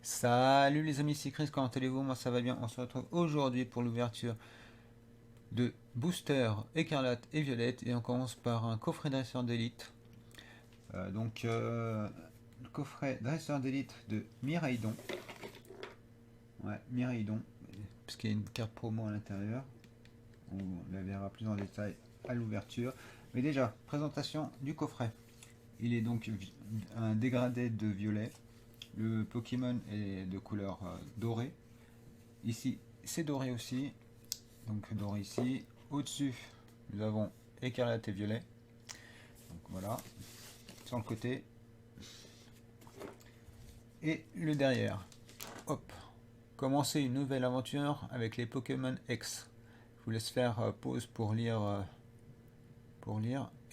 Salut les amis, c'est Chris, comment allez-vous? Moi ça va bien, on se retrouve aujourd'hui pour l'ouverture de Booster Écarlate et Violette et on commence par un coffret dresseur d'élite. Le coffret dresseur d'élite de Miraidon. Ouais, Miraidon, parce qu'il y a une carte promo à l'intérieur. On la verra plus en détail à l'ouverture. Mais déjà, présentation du coffret. Il est donc un dégradé de violet. Le Pokémon est de couleur dorée. Ici, c'est doré aussi. Donc doré ici. Au-dessus, nous avons écarlate et violet. Donc voilà. Sur le côté. Et le derrière. Hop. Commencer une nouvelle aventure avec les Pokémon X. Je vous laisse faire pause pour lire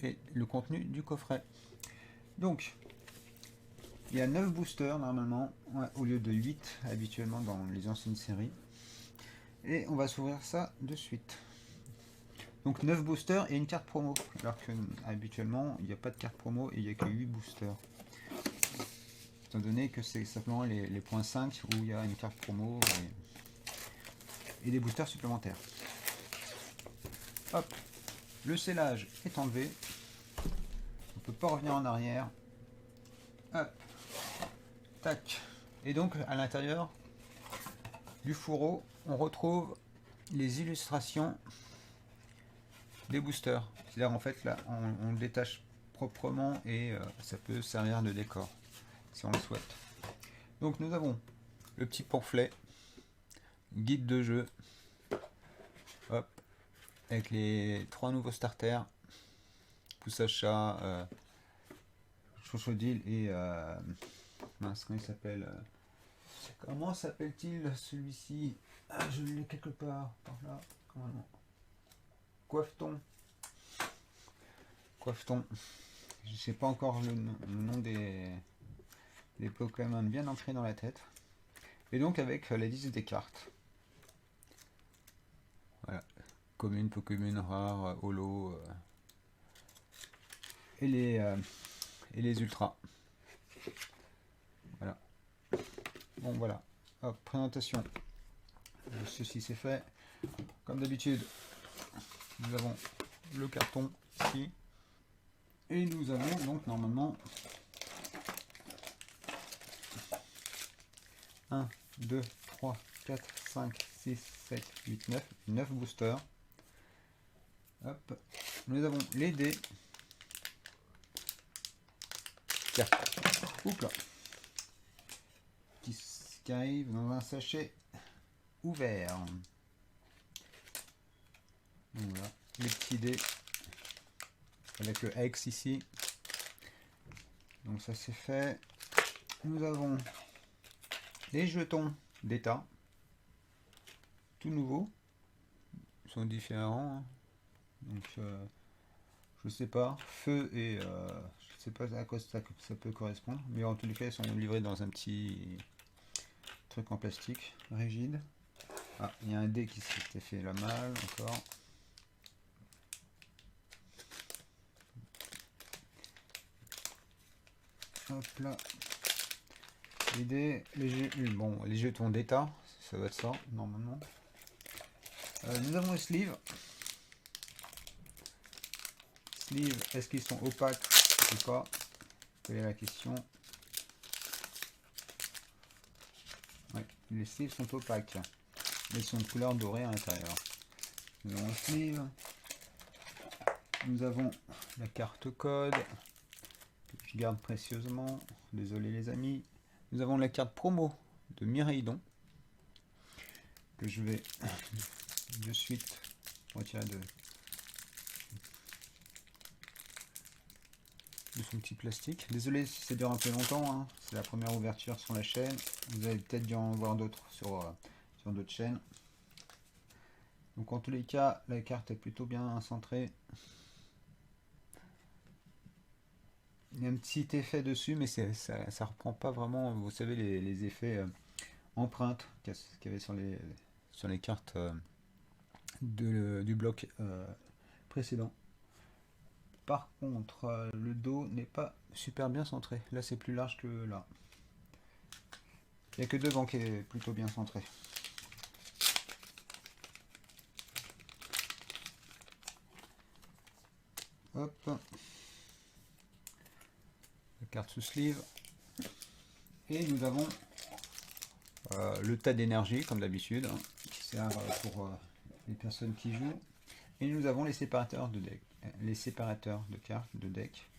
et le contenu du coffret. Donc, il y a 9 boosters normalement, ouais, au lieu de 8 habituellement dans les anciennes séries. Et on va s'ouvrir ça de suite. Donc 9 boosters et une carte promo. Alors que habituellement il n'y a pas de carte promo et il n'y a que 8 boosters. Étant donné que c'est simplement les points 5 où il y a une carte promo et des boosters supplémentaires. Hop, le scellage est enlevé. On ne peut pas revenir en arrière. Hop, tac. Et donc à l'intérieur du fourreau, on retrouve les illustrations des boosters. C'est-à-dire en fait là, on le détache proprement et ça peut servir de décor si on le souhaite. Donc nous avons le petit pamphlet, guide de jeu, hop, avec les 3 nouveaux starters, Poussacha, Chochodil et mince, comment il s'appelle comment s'appelle-t-il celui-ci? Ah, je l'ai quelque part par là. Coiffeton. Coiffeton. Je sais pas encore le nom des Pokémon bien ancrés dans la tête. Et donc avec la liste des cartes. Voilà. Commune, Pokémon rare, holo et les ultras. Voilà. Bon voilà. Hop, présentation. Ceci c'est fait. Comme d'habitude, nous avons le carton ici. Et nous avons donc normalement 1, 2, 3, 4, 5, 6, 7, 8, 9 boosters. Hop. Nous avons les dés. Tiens. Oups là. Qui arrive dans un sachet ouvert. Donc voilà. Les petits dés. Avec le X ici. Donc ça c'est fait. Nous avons les jetons d'état. Tout nouveau. Ils sont différents. Hein. Donc je sais pas. Feu et je sais pas à quoi ça peut correspondre. Mais en tous les cas ils sont livrés dans un petit truc en plastique rigide. Ah, il y a un dé qui s'était fait la malle encore. Hop là. Les dés, les jetons d'état, ça va être ça normalement. Nous avons le sleeve. Sleeve, est-ce qu'ils sont opaques ou pas? Quelle est la question? Ouais, les sleeves sont opaques. Ils sont de couleur dorée à l'intérieur. Nous avons le sleeve. Nous avons la carte code que je garde précieusement. Désolé les amis. Nous avons la carte promo de Miraidon que je vais de suite retirer de son petit plastique. Désolé si ça dure un peu longtemps, hein. C'est la première ouverture sur la chaîne. Vous avez peut-être dû en voir d'autres sur d'autres chaînes. Donc en tous les cas, la carte est plutôt bien centrée. Il y a un petit effet dessus, mais ça reprend pas vraiment, vous savez, les effets empreintes qu'il y avait sur les cartes du bloc précédent. Par contre, le dos n'est pas super bien centré. Là, c'est plus large que là. Il n'y a que devant qui est plutôt bien centré. Hop. La carte sous sleeve. Et nous avons le tas d'énergie, comme d'habitude, hein, qui sert pour les personnes qui jouent. Et nous avons les séparateurs de deck, les séparateurs de cartes de deck.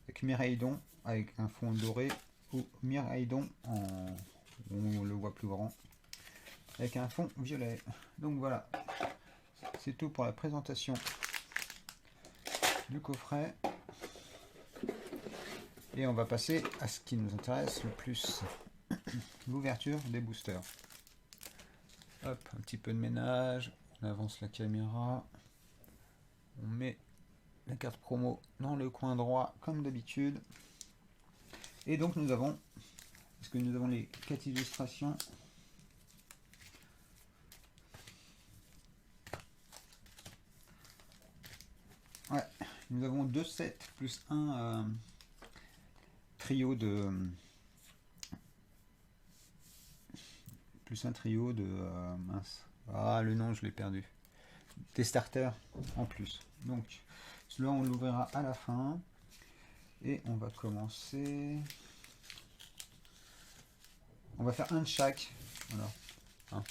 Avec Miraidon avec un fond doré ou Miraidon en, on le voit plus grand, avec un fond violet. Donc voilà, c'est tout pour la présentation du coffret. Et on va passer à ce qui nous intéresse le plus, l'ouverture des boosters. Hop, un petit peu de ménage, on avance la caméra, on met la carte promo dans le coin droit comme d'habitude. Et donc nous avons, est-ce que nous avons les 4 illustrations? Ouais, nous avons 2 sets plus un trio de mince, ah le nom je l'ai perdu, des starters en plus. Donc celui-là on l'ouvrira à la fin et on va commencer, on va faire un de chaque. Voilà, hein,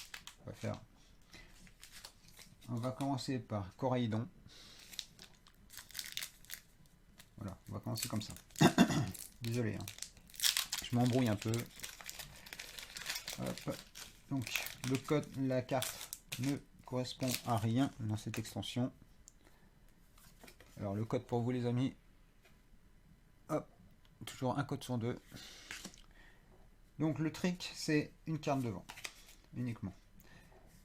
on va commencer par Coraidon. Voilà, on va commencer comme ça. Désolé, hein. Je m'embrouille un peu. Hop. Donc le code, la carte ne correspond à rien dans cette extension. Alors le code pour vous les amis, hop, toujours un code sur deux. Donc le trick c'est une carte devant uniquement.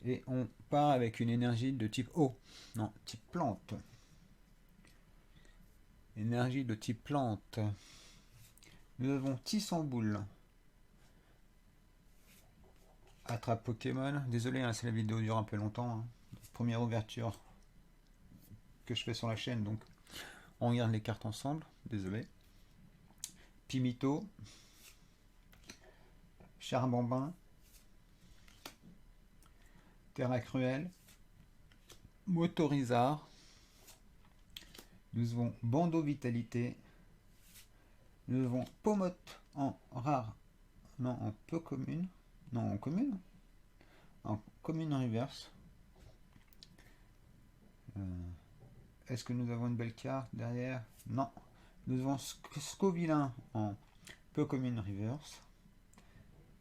Et on part avec une énergie de type eau, non, type plante. Énergie de type plante. Nous avons Tissamboule. Attrape Pokémon. Désolé, hein, si la vidéo dure un peu longtemps. Hein. Première ouverture que je fais sur la chaîne, donc on regarde les cartes ensemble. Désolé. Pimito. Charbambin. Terra Cruel. Motorizard. Nous avons Bandeau Vitalité. Nous avons Pomote en rare. Non, en peu commune. Non, en commune. En commune reverse. Est-ce que nous avons une belle carte derrière? Non. Nous avons Scovillain en peu commune reverse.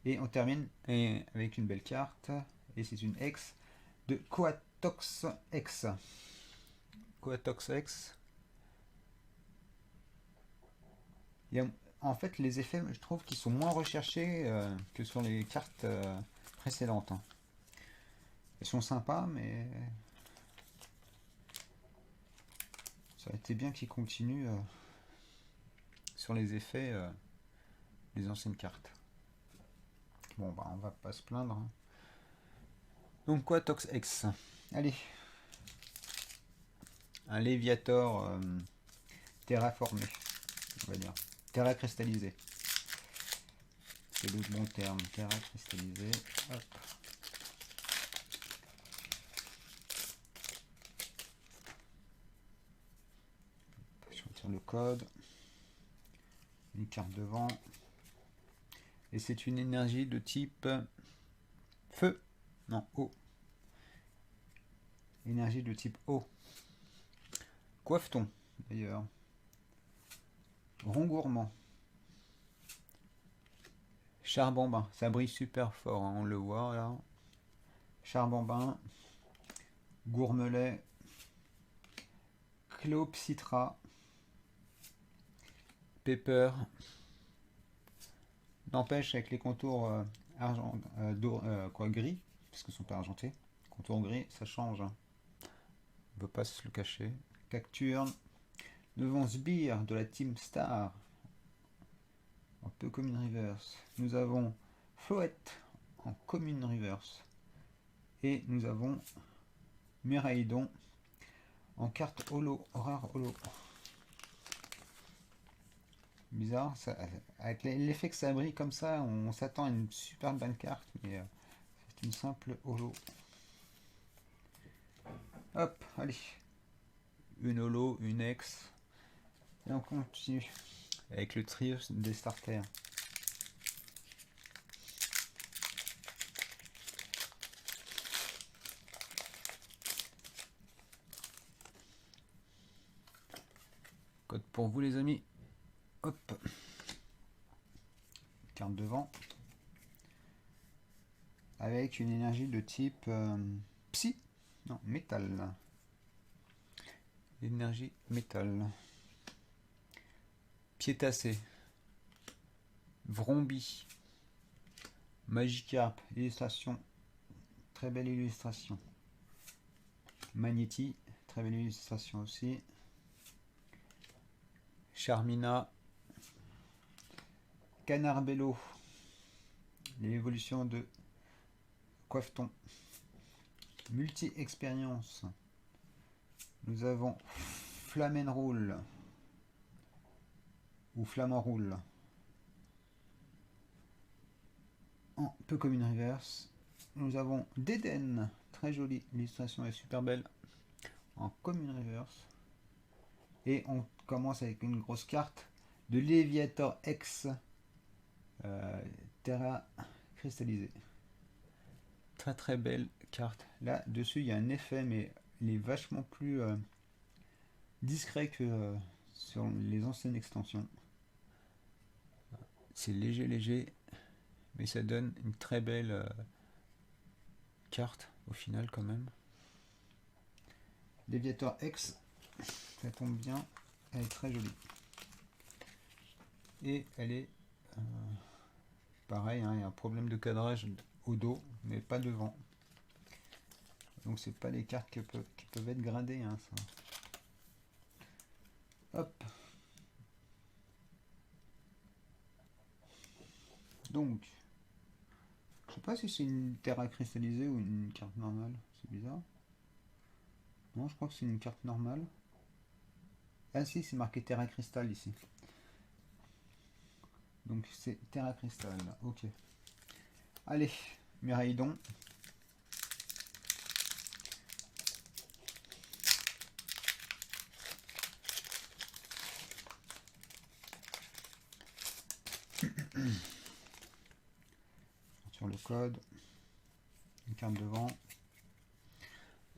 Et on termine avec une belle carte. Et c'est une ex de Coatox X. Coatox X. En fait, les effets, je trouve qu'ils sont moins recherchés que sur les cartes précédentes. Hein. Ils sont sympas, mais ça aurait été bien qu'ils continuent sur les effets des anciennes cartes. Bon, bah, on va pas se plaindre. Hein. Donc, quoi, Tox X? Allez. Un Léviator terraformé, on va dire. Terra cristallisé. C'est le bon terme. Terra cristallisé. Hop. Je retire le code. Une carte devant. Et c'est une énergie de type feu. Non, eau. Énergie de type eau. Coiffe-t-on d'ailleurs. Rond gourmand. Charbambin. Ça brille super fort, hein, on le voit là. Charbambin. Gourmelet. Cléopsitra. Pepper. N'empêche avec les contours argent, gris, parce qu'ils ne sont pas argentés. Contour gris, ça change. Hein. On ne peut pas se le cacher. Cacturne. Nous avons Sbire de la Team Star. En peu commune reverse. Nous avons Floette en commune reverse. Et nous avons Miraidon en carte holo, rare holo. Bizarre, ça, avec l'effet que ça brille comme ça, on s'attend à une super bonne carte, mais c'est une simple holo. Hop, allez. Une holo, une ex. Et on continue avec le trio des starters. Code pour vous les amis. Hop. Carte de vent. Avec une énergie de type psy. Non, métal. Énergie métal. Piétassé. Vrombi. Magikarp. Illustration. Très belle illustration. Magnéti. Très belle illustration aussi. Charmina. Canarbello. L'évolution de Coifton. Multi-expérience. Nous avons Flamenroule ou Flamanroule en peu comme une reverse. Nous avons Deden, très jolie, l'illustration est super belle, en commune reverse. Et on commence avec une grosse carte de Léviator X Terra cristallisée. Très très belle carte. Là dessus il y a un effet, mais il est vachement plus discret que sur les anciennes extensions. C'est léger, mais ça donne une très belle carte au final quand même. Léviator X, ça tombe bien, elle est très jolie. Et elle est pareil, hein, il y a un problème de cadrage au dos, mais pas devant. Donc c'est pas les cartes qui peuvent être gradées, hein, ça. Hop. Donc, je sais pas si c'est une terra cristallisée ou une carte normale, c'est bizarre. Non, je crois que c'est une carte normale. Ah si, c'est marqué terra cristal ici. Donc c'est terra cristal, ok. Allez, Miraidon. Sur le code, une carte de vent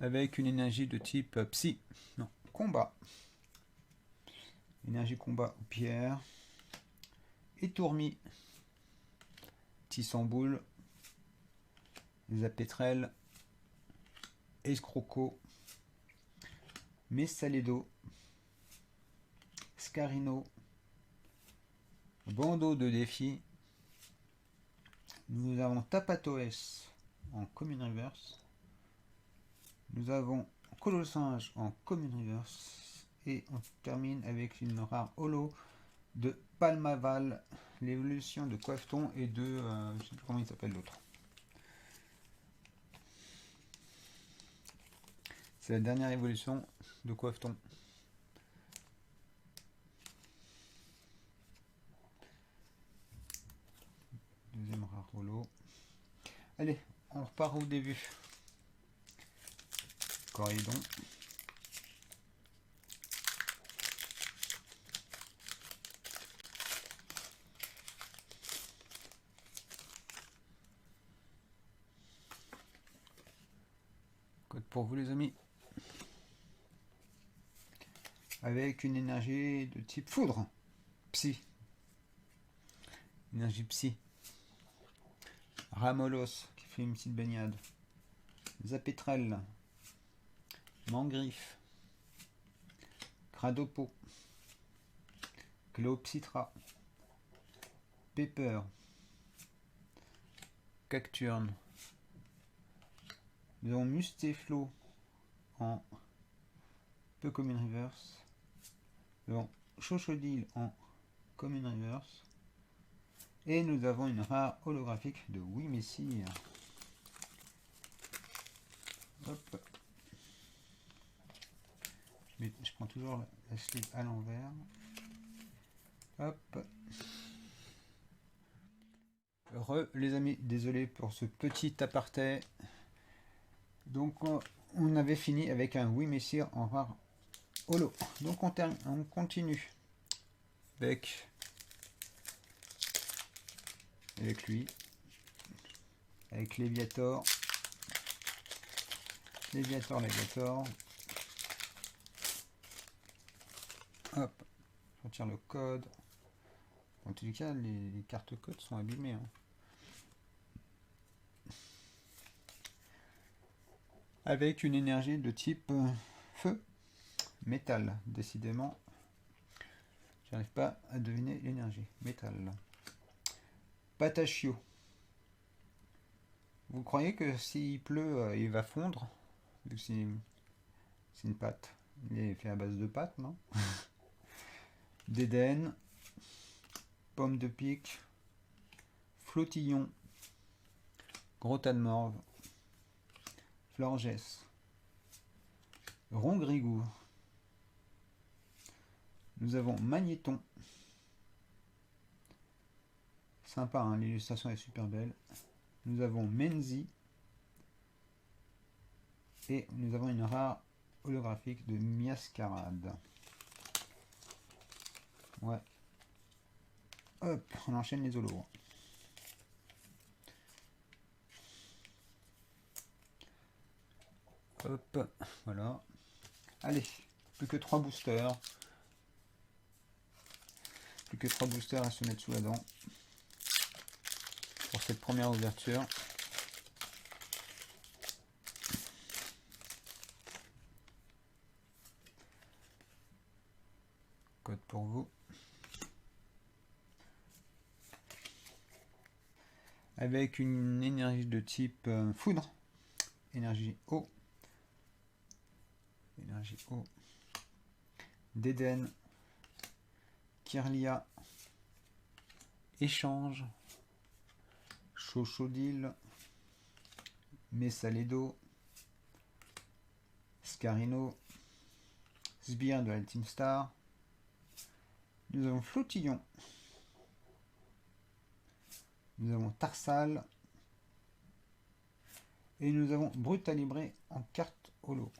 avec une énergie de type psy, non, combat, énergie combat ou pierre, étourmi, tissamboule, zapétrel, escroco, messaledo, scarino, bandeau de défi. Nous avons Tapatoes en commune reverse. Nous avons Colossinge en commune reverse. Et on termine avec une rare holo de Palmaval, l'évolution de Coifton et de... je ne sais plus comment il s'appelle l'autre. C'est la dernière évolution de Coifton. Deuxième rare holo. Allez, on repart au début. Corridon. Code pour vous les amis. Avec une énergie de type foudre. Psy. Énergie psy. Ramolos qui fait une petite baignade. Zapétrel. Mangriffe. Cradopo. Cléopsitra. Pepper. Cacturne. Nous avons Mustéflo en peu commune reverse. Nous avons Chochodile en commune reverse. Et nous avons une rare holographique de Oui Messire. Hop. Je prends toujours la sleeve à l'envers. Hop. Les amis, désolé pour ce petit aparté. Donc on avait fini avec un Oui Messire en rare holo. Donc on continue avec lui, avec Léviator. Léviator. Hop, je retire le code. En tout cas, les cartes codes sont abîmées. Hein. Avec une énergie de type feu, métal. Décidément, j'arrive pas à deviner l'énergie. Métal. Patachio. Vous croyez que s'il pleut, il va fondre? Vu que c'est une pâte. Il est fait à base de pâte, non? D'Éden. Pomme de pique. Flottillon. Gros tas de morve. Florges. Rongrigou. Nous avons Magnéton. Sympa, hein, l'illustration est super belle. Nous avons Menzi. Et nous avons une rare holographique de Miascarade. Ouais. Hop, on enchaîne les holos. Hop, voilà. Allez, plus que 3 boosters. Plus que 3 boosters à se mettre sous la dent. Pour cette première ouverture. Code pour vous. Avec une énergie de type foudre. Énergie eau. Énergie eau. D'Éden. Kirlia. Échange. Chochodil. Messaledo. Scarino. Sbire de la Team Star. Nous avons Flottillon. Nous avons Tarsal. Et nous avons Brutalibré en carte holo.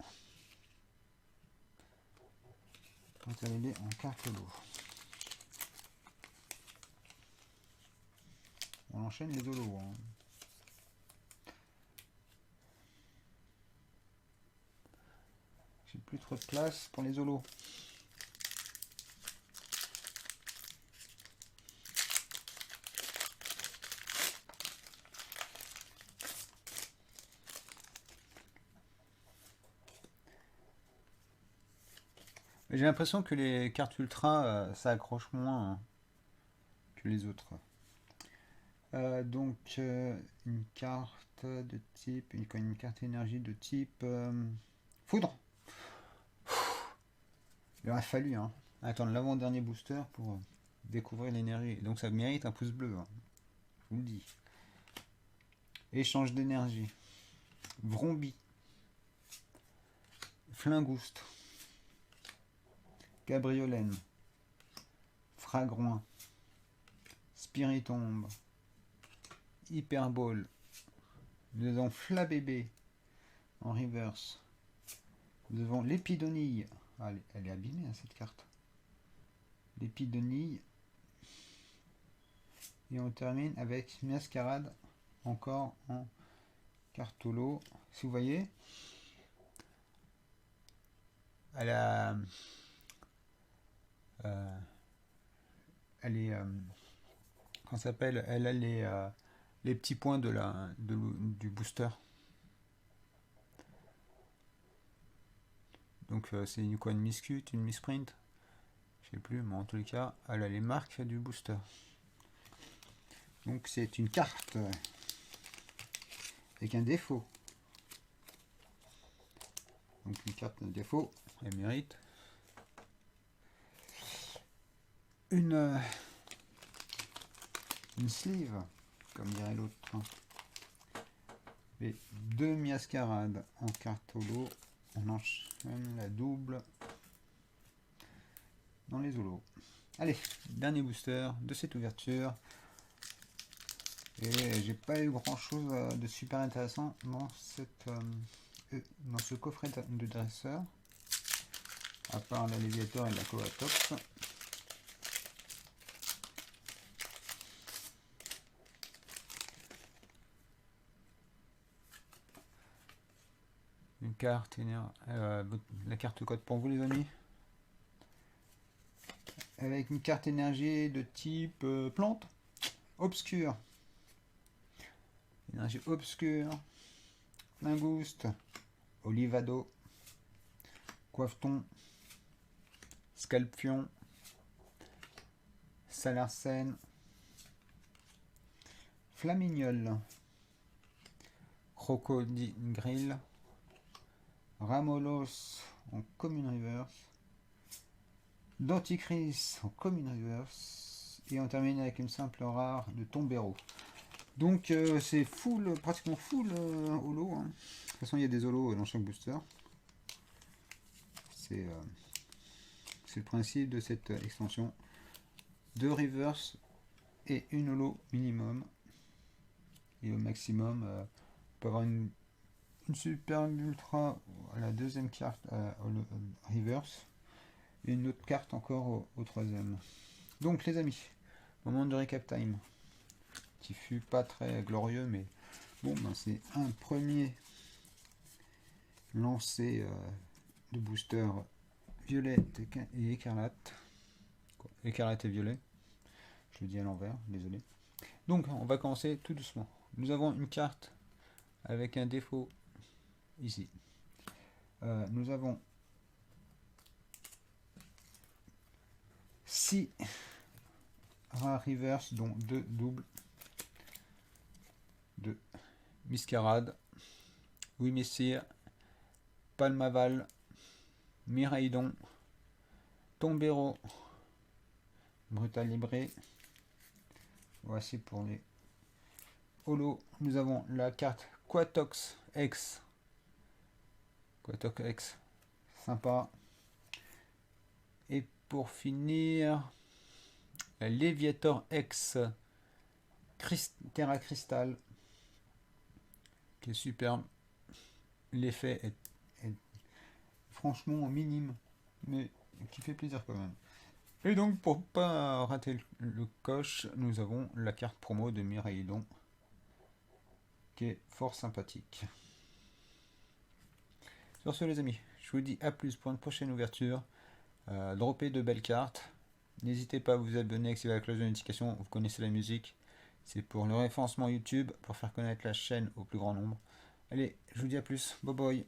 Brutalibré en carte holo. On enchaîne les holos. Hein. J'ai plus trop de place pour les holos. J'ai l'impression que les cartes ultra, ça accroche moins hein, que les autres. Donc une carte de type, une carte énergie de type foudre. Il aurait fallu hein, attendre l'avant-dernier booster pour découvrir l'énergie. Donc ça mérite un pouce bleu, hein, je vous le dis. Échange d'énergie. Vrombi. Flingouste. Cabriolène. Fragroin. Spiritombe. Hyperbole. Nous avons Flabébé en reverse. Nous avons l'Épidonille. Ah, elle est abîmée hein, cette carte. L'Épidonille. Et on termine avec Miascarade encore en carte holo. Si vous voyez, elle a, elle est, comment ça s'appelle? Elle a les petits points du booster. Donc c'est une miscut, une misprint, je sais plus, mais en tous les cas, elle a les marques du booster. Donc c'est une carte avec un défaut. Donc une carte de défaut, elle mérite une sleeve, comme dirait l'autre. Et 2 Miascarades en carte holo. On enchaîne la double dans les holos. Allez, dernier booster de cette ouverture. Et j'ai pas eu grand chose de super intéressant dans dans ce coffret de dresseur, à part l'alléviateur et la Coatops. Une carte, la carte code pour vous les amis. Avec une carte énergie de type plante obscure. Énergie obscure, Lingouste, Olivado, Coiffeton, Scalpion, Salarcène, Flamignol, Crocodile, Ramolos en Common Reverse, Denticris en Common Reverse, et on termine avec une simple rare de Tombero. Donc c'est full, pratiquement full holo. Hein. De toute façon, il y a des holos dans chaque booster. C'est le principe de cette extension. 2 reverse et une holo minimum. Et au maximum, on peut avoir une super ultra à la deuxième carte reverse. Et une autre carte encore au troisième. Donc les amis, moment de recap time. Qui fut pas très glorieux, mais bon, ben, c'est un premier lancé de booster violet et écarlate. Écarlate et violet. Je le dis à l'envers, désolé. Donc, on va commencer tout doucement. Nous avons une carte avec un défaut ici. Nous avons 6 rares reverse, dont 2 doubles de Miscarade, Wimessir, Palmaval, Miraidon, Tombero, Brutal Libré. Voici pour les holo. Nous avons la carte Quatox X. Quatox X, sympa. Et pour finir, la Léviator X Terra Crystal, qui est superbe. L'effet est franchement minime, mais qui fait plaisir quand même. Et donc, pour pas rater le coche, nous avons la carte promo de Miraidon, qui est fort sympathique. Sur ce les amis, je vous dis à plus pour une prochaine ouverture. Droppez de belles cartes. N'hésitez pas à vous abonner, activer la cloche de notification, vous connaissez la musique. C'est pour le référencement YouTube, pour faire connaître la chaîne au plus grand nombre. Allez, je vous dis à plus, bye bye.